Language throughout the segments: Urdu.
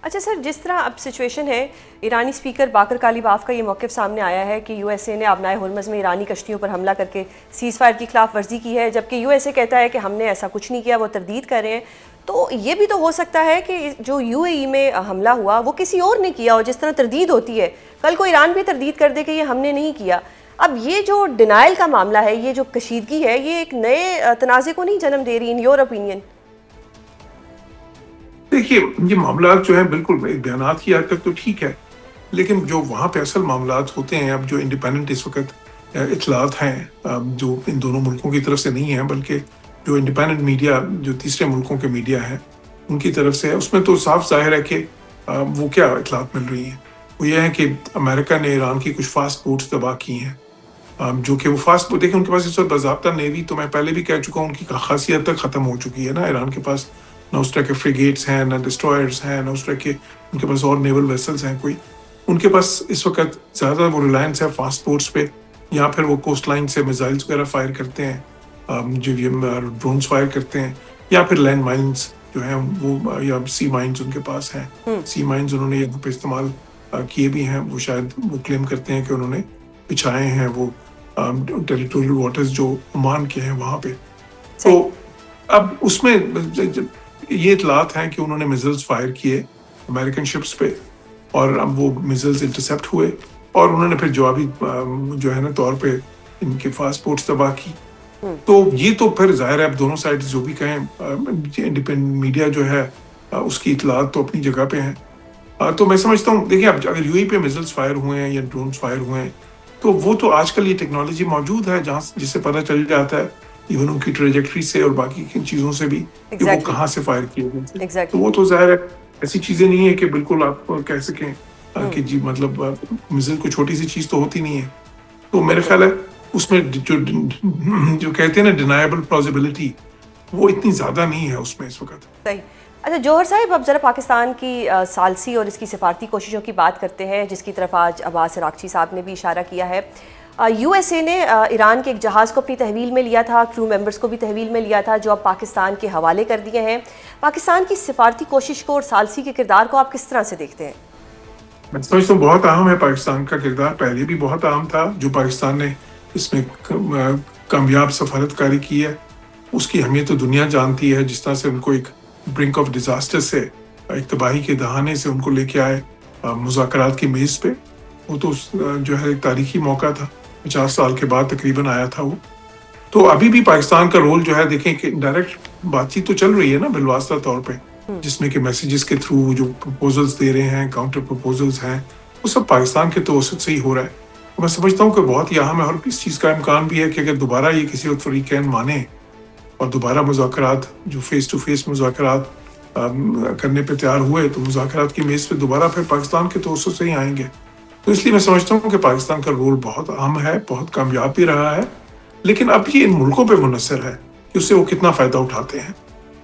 اچھا سر، جس طرح اب سچویشن ہے، ایرانی اسپیکر باقر کالیباف کا یہ موقف سامنے آیا ہے کہ یو ایس اے نے آبنائے ہرمز میں ایرانی کشتیوں پر حملہ کر کے سیز فائر کی خلاف ورزی کی ہے، جبکہ یو ایس اے کہتا ہے کہ ہم نے ایسا کچھ نہیں کیا، وہ تردید کر رہے ہیں. تو یہ بھی تو ہو سکتا ہے کہ جو یو اے ای میں حملہ ہوا وہ کسی اور نے کیا ہو، جس طرح تردید ہوتی ہے کل کو ایران بھی تردید کر دے کہ یہ ہم نے نہیں کیا. اب یہ جو ڈینائل کا معاملہ ہے، یہ جو کشیدگی ہے، یہ ایک نئے تنازع کو نہیں جنم دے رہی ان یور اوپینین؟ دیکھیے، یہ معاملات جو ہیں بالکل بیانات کی حد تک تو ٹھیک ہے، لیکن جو وہاں پہ اصل معاملات ہوتے ہیں، اب جو انڈیپینڈنٹ اس وقت اطلاعات ہیں جو ان دونوں ملکوں کی طرف سے نہیں ہیں، بلکہ جو انڈیپینڈنٹ میڈیا جو تیسرے ملکوں کے میڈیا ہیں ان کی طرف سے ہے، اس میں تو صاف ظاہر ہے کہ وہ کیا اطلاعات مل رہی ہیں. وہ یہ ہے کہ امریکہ نے ایران کی کچھ فاسٹ بوٹس تباہ کی ہیں، جو کہ وہ فاسٹ بوٹ، دیکھیں ان کے پاس اس وقت باضابطہ نیوی، تو میں پہلے بھی کہہ چکا ہوں، ان کی خاصیت تک ختم ہو چکی ہے نا. ایران کے پاس نہ اس طرح کے فریگیٹس ہیں، نہ ڈسٹرائرز ہیں، نہ اس طرح کے ان کے پاس اور نیول ویسلز ہیں کوئی. ان کے پاس اس وقت زیادہ وہ ریلائنس ہے فاسٹ بوٹس پہ، یا پھر وہ کوسٹ لائن سے میزائلز وغیرہ فائر کرتے ہیں، جو یہ ڈرونز فائر کرتے ہیں، یا پھر لینڈ مائنز جو ہیں وہ، یا سی مائنز ان کے پاس ہیں. سی مائنز انہوں نے یہاں پہ استعمال کیے بھی ہیں. وہ شاید وہ کلیم کرتے ہیں کہ انہوں نے بچھائے ہیں وہ ٹیریٹوریل واٹرز جو عمان کے ہیں وہاں پہ. تو اب اس میں یہ اطلاعات ہیں کہ انہوں نے میزلز فائر کیے امریکن شپس پہ، اور اب وہ میزلز انٹرسیپٹ ہوئے، اور انہوں نے پھر جوابی جو ہے نا طور پہ ان کے فاسٹ بوٹس تباہ کی. تو یہ تو پھر ظاہر ہے اب دونوں سائڈ جو بھی کہیں، انڈیپینڈنٹ میڈیا جو ہے اس کی اطلاعات تو اپنی جگہ پہ ہیں. تو میں سمجھتا ہوں، دیکھیں اب اگر یو اے پہ میزلز فائر ہوئے ہیں یا ڈرونز فائر ہوئے ہیں، تو وہ تو آج کل یہ ٹیکنالوجی موجود ہے جس سے پتہ چل جاتا ہے ایون ان کی ٹریجیکٹری سے اور باقی کن چیزوں سے بھی کہ وہ کہاں سے فائر کیے گئے تھے. تو وہ تو ظاہر ہے ایسی چیزیں نہیں ہے کہ بالکل آپ کہہ سکیں کہ جی مطلب میزل کوئی چھوٹی سی چیز تو ہوتی نہیں ہے. تو میرے خیال ہے اس میں جو کہتے ہیں نا ڈینائبل پلازیبلٹی، وہ اتنی زیادہ نہیں ہے اس میں اس وقت. صحیح. اچھا جوہر صاحب، اب ذرا پاکستان کی ثالثی اور اس کی سفارتی کوششوں کی بات کرتے ہیں، جس کی طرف آج عباس عراقچی صاحب نے بھی اشارہ کیا ہے. یو ایس اے نے ایران کے ایک جہاز کو اپنی تحویل میں لیا تھا، کرو ممبرز کو بھی تحویل میں لیا تھا، جو اب پاکستان کے حوالے کر دیے ہیں. پاکستان کی سفارتی کوشش کو اور ثالثی کے کردار کو آپ کس طرح سے دیکھتے ہیں؟ میں سمجھتا ہوں بہت اہم ہے. پاکستان کا کردار پہلے بھی بہت اہم تھا. جو پاکستان نے اس میں کامیاب سفارت کاری کی ہے، اس کی اہمیت تو دنیا جانتی ہے. جس طرح سے ان کو ایک برنک آف ڈیزاسٹر سے، ایک تباہی کے دہانے سے ان کو لے کے آئے مذاکرات کی میز پہ، وہ تو جو ہے ایک تاریخی موقع تھا. 50 سال کے بعد تقریباً آیا تھا وہ. تو ابھی بھی پاکستان کا رول جو ہے، دیکھیں کہ ڈائریکٹ بات چیت تو چل رہی ہے نا بالواسطہ طور پہ، جس میں کہ میسیجز کے تھرو جو پروپوزلز دے رہے ہیں، کاؤنٹر پروپوزلز ہیں، وہ سب پاکستان کے توسط سے ہی ہو رہا ہے. میں سمجھتا ہوں کہ بہت ہی اہم ہے، اور اس چیز کا امکان بھی ہے کہ اگر دوبارہ یہ کسی وقت فریقین مانے اور دوبارہ مذاکرات، جو فیس ٹو فیس مذاکرات کرنے پہ تیار ہوئے، تو مذاکرات کی میز پہ دوبارہ پھر پاکستان کے توسط سے ہی آئیں گے. تو اس لیے میں سمجھتا ہوں کہ پاکستان کا رول بہت اہم ہے، بہت کامیاب بھی رہا ہے. لیکن اب یہ ان ملکوں پہ منحصر ہے کہ اس سے وہ کتنا فائدہ اٹھاتے ہیں.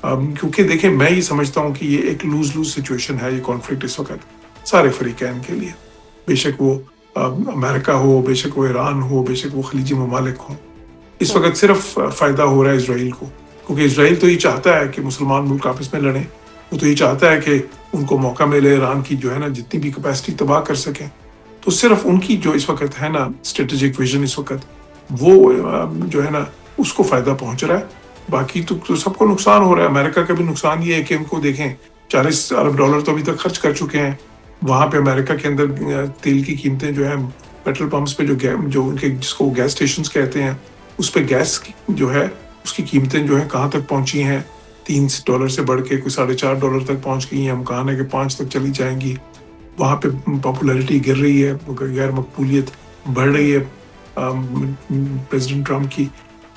کیونکہ دیکھیں، میں یہ سمجھتا ہوں کہ یہ ایک لوز لوز سچویشن ہے، یہ کانفلکٹ اس وقت سارے فریقین کے لیے. بے شک وہ امریکہ ہو، بے شک وہ ایران ہو، بے شک وہ خلیجی ممالک ہوں. اس وقت صرف فائدہ ہو رہا ہے اسرائیل کو، کیونکہ اسرائیل تو یہ چاہتا ہے کہ مسلمان ملک آپس میں لڑیں. وہ تو یہ چاہتا ہے کہ ان کو موقع ملے ایران کی جو ہے نا جتنی بھی کیپیسٹی تباہ کر سکیں. تو صرف ان کی جو اس وقت ہے نا اسٹریٹجک ویژن، اس وقت وہ جو ہے نا اس کو فائدہ پہنچ رہا ہے. باقی تو سب کو نقصان ہو رہا ہے. امریکہ کا بھی نقصان یہ ہے کہ ان کو دیکھیں $40 ارب تو ابھی تک خرچ کر چکے ہیں. وہاں پہ امریکہ کے اندر تیل کی قیمتیں جو ہیں پیٹرول پمپس پہ جو ان کے جس کو گیس اسٹیشنز کہتے ہیں، اس پہ گیس جو ہے اس کی قیمتیں جو ہیں کہاں تک پہنچی ہیں، $3 سے بڑھ کے کوئی $4.5 تک پہنچ گئی ہیں. امکان ہے کہ 5 تک چلی جائیں گی. وہاں پہ پاپولیرٹی گر رہی ہے، غیر مقبولیت بڑھ رہی ہے پریزیڈنٹ ٹرمپ کی.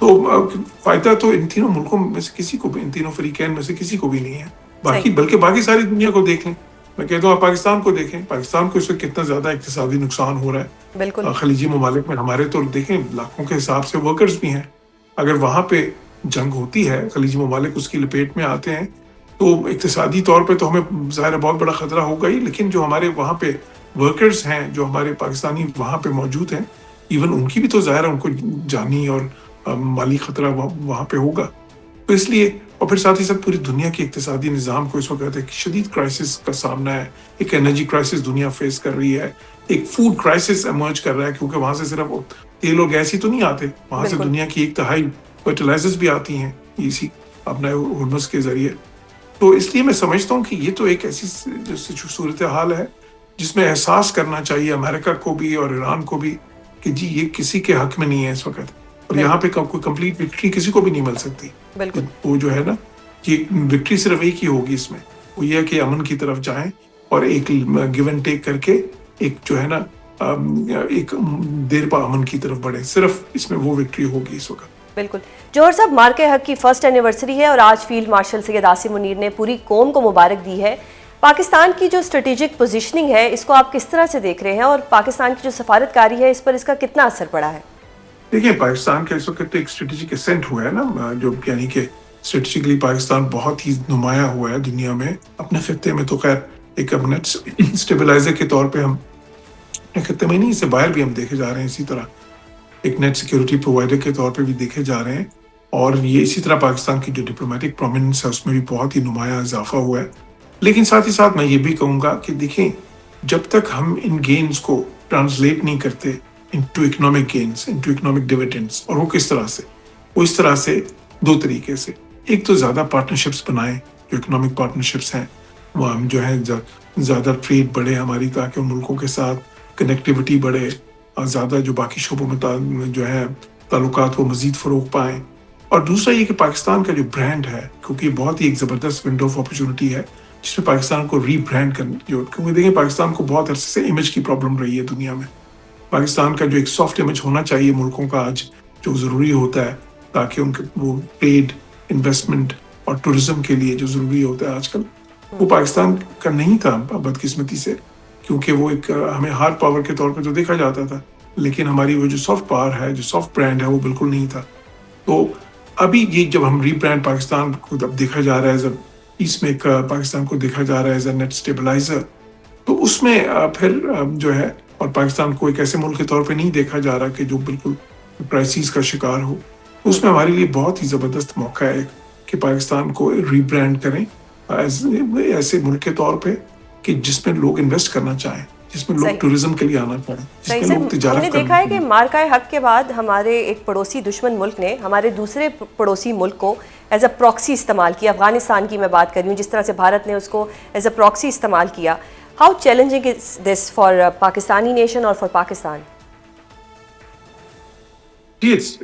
تو فائدہ تو ان تینوں ملکوں میں سے کسی کو بھی، ان تینوں فریقین میں سے کسی کو بھی نہیں ہے. بلکہ باقی ساری دنیا کو دیکھ لیں. میں کہتا ہوں آپ پاکستان کو دیکھیں، پاکستان کو اس وقت کتنا زیادہ اقتصادی نقصان ہو رہا ہے. بالکل. خلیجی ممالک میں ہمارے تو دیکھیں لاکھوں کے حساب سے ورکرز بھی ہیں. اگر وہاں پہ جنگ ہوتی ہے، خلیجی ممالک اس کی لپیٹ میں آتے ہیں، تو اقتصادی طور پہ تو ہمیں ظاہر بہت بڑا خطرہ ہوگا ہی. لیکن جو ہمارے وہاں پہ ورکرز ہیں، جو ہمارے پاکستانی وہاں پہ موجود ہیں، ایون ان کی بھی تو ظاہر ہے ان کو جانی اور مالی خطرہ وہاں پہ ہوگا. تو اس لیے اور پھر ساتھ ہی ساتھ پوری دنیا کے اقتصادی نظام کو اس وقت ایک شدید کرائسس کا سامنا ہے. ایک انرجی کرائسس دنیا فیس کر رہی ہے, ایک فوڈ کرائسس ایمرج کر رہا ہے, کیونکہ وہاں سے صرف تیل اور گیس ہی تو نہیں آتے, وہاں سے دنیا کی 1/3 فرٹیلائزرز بھی آتی ہیں اسی اپنے ہرمز کے ذریعے. تو اس لیے میں سمجھتا ہوں کہ یہ تو ایک ایسی صورتحال ہے جس میں احساس کرنا چاہیے امریکہ کو بھی اور ایران کو بھی کہ جی یہ کسی کے حق میں نہیں ہے اس وقت, اور یہاں پہ کوئی کمپلیٹ وکٹری کسی کو بھی نہیں مل سکتی. وہ جو ہے نا یہ وکٹری صرف ایک ہی ہوگی اس میں, وہ یہ ہے کہ امن کی طرف جائیں اور ایک گیو اینڈ ٹیک کر کے ایک جو ہے نا ایک دیر پا امن کی طرف بڑھے, صرف اس میں وہ وکٹری ہوگی اس وقت. بالکل. جوہر صاحب, مارکہ حق کی فرسٹ اینیورسری ہے اور آج فیلڈ مارشل سید عاصم منیر نے پوری قوم کو مبارک دی ہے. پاکستان کی جو اسٹریٹجک پوزیشننگ ہے اس کو آپ کس طرح سے دیکھ رہے ہیں, اور پاکستان کی جو سفارت کاری ہے اس پر اس کا کتنا اثر پڑا ہے؟ دیکھیں پاکستان کا اس وقت ایک اسٹریٹجک اسینٹ ہوا ہے نا, جو یعنی کہ اسٹریٹجکلی پاکستان بہت ہی نمایاں ہوا ہے دنیا میں. اپنے خطے میں تو خیر ایک اپنے اسٹیبلائزر کے طور پہ ہم اپنے خطے میں نہیں, اس سے باہر بھی ہم دیکھے جا رہے ہیں, اسی طرح ایک نیٹ سیکیورٹی پرووائڈر کے طور پہ بھی دیکھے جا رہے ہیں. اور یہ اسی طرح پاکستان کی جو ڈپلومیٹک پرومیننس ہے اس میں بھی بہت ہی نمایاں اضافہ ہوا ہے. لیکن ساتھ ہی ساتھ میں یہ بھی کہوں گا کہ دیکھیں جب تک ہم ان گینز کو ٹرانسلیٹ نہیں کرتے into economic gains, into economic dividends, اور وہ کس طرح سے, وہ اس طرح سے دو طریقے سے. ایک تو زیادہ پارٹنرشپس بنائیں, جو اکنامک پارٹنرشپس ہیں وہ ہم جو ہے زیادہ ٹریڈ بڑھے ہماری, تاکہ ان ملکوں کے ساتھ کنیکٹیوٹی بڑھے اور زیادہ جو باقی شعبوں میں جو ہے تعلقات وہ مزید فروغ پائیں. اور دوسرا یہ کہ پاکستان کا جو برانڈ ہے, کیونکہ یہ بہت ہی ایک زبردست ونڈو آف اپرچونٹی ہے جس میں پاکستان کو ری برانڈ کرنا, کیونکہ دیکھیں پاکستان کو بہت عرصے سے امیج کی پرابلم رہی ہے دنیا میں. پاکستان کا جو ایک سافٹ امیج ہونا چاہیے ملکوں کا آج جو ضروری ہوتا ہے تاکہ ان کے وہ ٹریڈ, انویسٹمنٹ اور ٹورزم کے لیے جو ضروری ہوتا ہے آج کل, وہ پاکستان کا نہیں تھا بدقسمتی سے, کیونکہ وہ ایک ہمیں ہارڈ پاور کے طور پہ تو دیکھا جاتا تھا, لیکن ہماری وہ جو سافٹ پاور ہے, جو سافٹ برانڈ ہے وہ بالکل نہیں تھا. تو ابھی یہ جب ہم ری برانڈ پاکستان کو اب دیکھا جا رہا ہے, جب اس میں ایک پاکستان کو دیکھا جا رہا ہے ایز اے نیٹ اسٹیبلائزر, تو اس میں پھر جو ہے, اور پاکستان کو ایک ایسے ملک کے طور پہ نہیں دیکھا جا رہا کہ جو بالکل کرائسس کا شکار ہو. اس میں ہمارے لیے بہت ہی زبردست موقع ہے کہ پاکستان کو ری برانڈ کریں ایسے ملک کے طور پہ کہ جس میں لوگ انویسٹ کرنا چاہیں, جس میں لوگ ٹورزم کے لیے آنا چاہیں, جس میں لوگ تجارت کرنا. ہم نے دیکھا ہے کہ مارکہ حق کے بعد ہمارے ایک پڑوسی دشمن ملک نے ہمارے دوسرے پڑوسی ملک کو ایز اے پراکسی استعمال کیا. افغانستان کی میں بات کر رہی ہوں, جس طرح سے بھارت نے اس کو ایز اے پراکسی استعمال کیا. How challenging is this for Pakistani nation اور for Pakistan? It's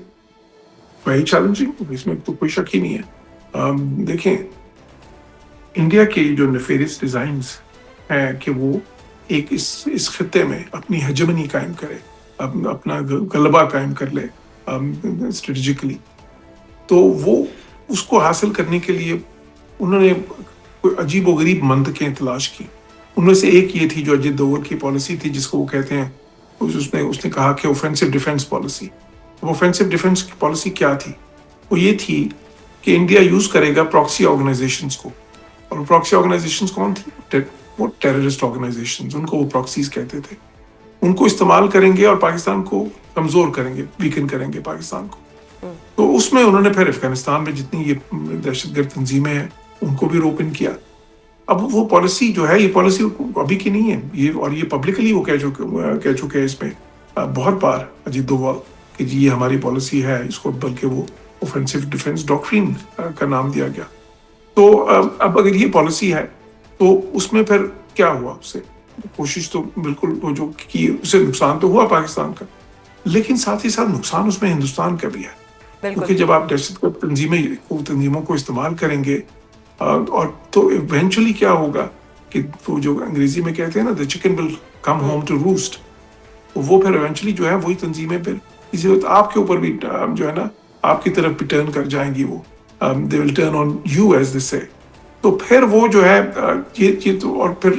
very challenging, اس میں تو کوئی شک ہی نہیں ہے. دیکھیں انڈیا کے جو نیفیریس ڈیزائنز ہیں کہ وہ ایک اس خطے میں اپنی ہیجمنی قائم کرے, اپنا غلبہ قائم کر لے اسٹریٹجکلی, تو وہ اس کو حاصل کرنے کے لیے انہوں نے کوئی عجیب و غریب منطقیں تلاش کی. ان میں سے ایک یہ تھی جو اجیت دوول کی پالیسی تھی, جس کو وہ کہتے ہیں, اس نے کہا کہ offensive defence policy. Offensive defence policy کیا تھی؟ وہ یہ تھی کہ انڈیا یوز کرے گا پراکسی آرگنائزیشنز کو, اور پراکسی آرگنائزیشنز کون تھی؟ وہ ٹیررسٹ آرگنائزیشنز, ان کو وہ پراکسیز کہتے تھے. ان کو استعمال کریں گے اور پاکستان کو کمزور کریں گے, ویکن کریں گے پاکستان کو. تو اس میں انہوں نے پھر افغانستان میں جتنی یہ دہشت گرد تنظیمیں ہیں ان کو بھی روپن کیا. اب وہ پالیسی جو ہے, یہ پالیسی ابھی کی نہیں ہے یہ, اور یہ پبلکلی وہ کہہ چکے ہیں اس میں بہت بار اجیت دوول کہ جی یہ ہماری پالیسی ہے, اس کو بلکہ وہ اوفینسو ڈیفینس ڈاکٹرین کا نام دیا گیا. تو اب اگر یہ پالیسی ہے تو اس میں پھر کیا ہوا, اس سے کوشش تو بالکل وہ جو کی اس سے نقصان تو ہوا پاکستان کا, لیکن ساتھ ہی ساتھ نقصان اس میں ہندوستان کا بھی ہے, کیونکہ جب آپ دہشت گرد تنظیموں کو استعمال کریں گے اور تو ایونچولی کیا ہوگا کہ وہ جو انگریزی میں کہتے ہیں نا the chicken will come home to roost, وہ پھر ایونچولی جو ہے وہی تنظیمیں پھر اسی وقت آپ کے اوپر بھی جو ہے نا آپ کی طرف بھی ٹرن کر جائیں گی, وہ they will turn on you as they say. تو پھر وہ جو ہے یہ تو, اور پھر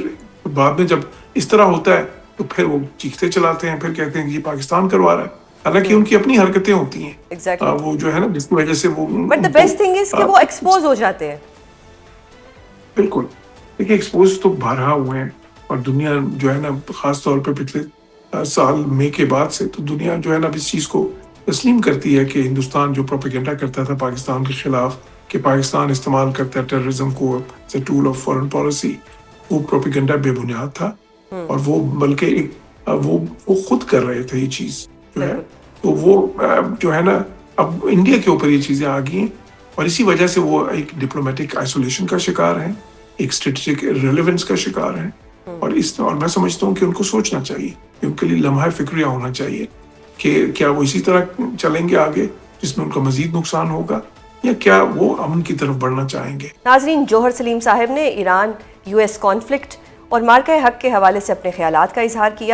بعد میں جب اس طرح ہوتا ہے تو پھر وہ چیختے چلاتے ہیں, پھر کہتے ہیں کہ یہ پاکستان کروا رہا ہے, حالانکہ ان کی اپنی حرکتیں ہوتی ہیں وہ جو ہے نا جس کی وجہ سے وہ. But the best thing is کہ وہ ایکسپوز ہو جاتے ہیں. بالکل, دیکھیے ایکسپوز تو بارہا ہوئے ہیں, اور دنیا جو ہے نا خاص طور پہ پچھلے سال مئی کے بعد سے تو دنیا جو ہے نا اس چیز کو تسلیم کرتی ہے کہ ہندوستان جو پروپیگنڈا کرتا تھا پاکستان کے خلاف کہ پاکستان استعمال کرتا ہے ٹیررزم کو as a tool of foreign policy, وہ پروپیگنڈا بے بنیاد تھا، اور وہ بلکہ وہ خود کر رہے تھے یہ چیز جو ہے، تو وہ جو ہے نا اب انڈیا کے اوپر یہ چیزیں آ گئی ہیں، اور اسی وجہ سے وہ ایک ڈپلومیٹک آئسولیشن کا شکار ہیں، ایک اسٹریٹجک ریلیونس کا شکار ہیں، اور میں سمجھتا ہوں کہ ان کو سوچنا چاہیے، ان کے لیے لمحہ فکریہ ہونا چاہیے کہ کیا وہ اسی طرح چلیں گے آگے جس میں ان کا مزید نقصان ہوگا، یا کیا وہ امن کی طرف بڑھنا چاہیں گے۔ ناظرین، جوہر سلیم صاحب نے ایران US کانفلکٹ اور مارکہ حق کے حوالے سے اپنے خیالات کا اظہار کیا۔